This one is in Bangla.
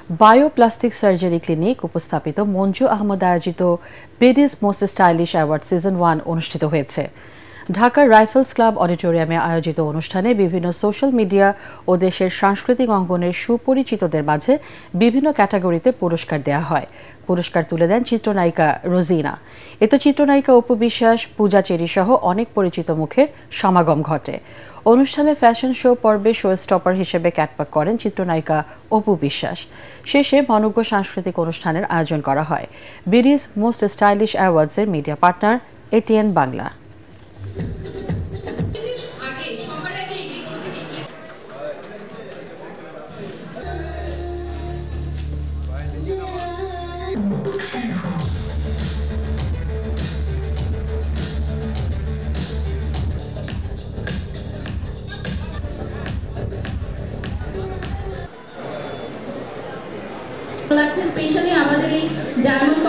বায়োপ্লাস্টিক সার্জারি ক্লিনিক উপস্থাপিত মঞ্জু আহমদ আয়োজিত বিডিজ মোস্ট স্টাইলিশ অ্যাওয়ার্ড সিজন 1 অনুষ্ঠিত হয়েছে। ঢাকার রাইফেলস ক্লাব অডিটোরিয়ামে আয়োজিত অনুষ্ঠানে বিভিন্ন সোশ্যাল মিডিয়া ও দেশের সাংস্কৃতিক অঙ্গনের সুপরিচিতদের মাঝে বিভিন্ন ক্যাটাগরিতে পুরস্কার দেওয়া হয়। পুরস্কার তুলে দেন চিত্রনায়িকা রোজিনা। এতে চিত্রনায়িকা অপু বিশ্বাস, পূজা চেরি সহ অনেক পরিচিত মুখের সমাগম ঘটে। অনুষ্ঠানে ফ্যাশন শো পর্বে শো স্টপার হিসেবে ক্যাটওয়াক করেন চিত্রনায়িকা অপু বিশ্বাস। শেষে মনোজ্ঞ সাংস্কৃতিক অনুষ্ঠানের আয়োজন করা হয়। বিডিজ মোস্ট স্টাইলিশ অ্যাওয়ার্ডসের মিডিয়া পার্টনার এটিএন বাংলা। লাগছে স্পেশালি আমাদের এই ডায়মন্ড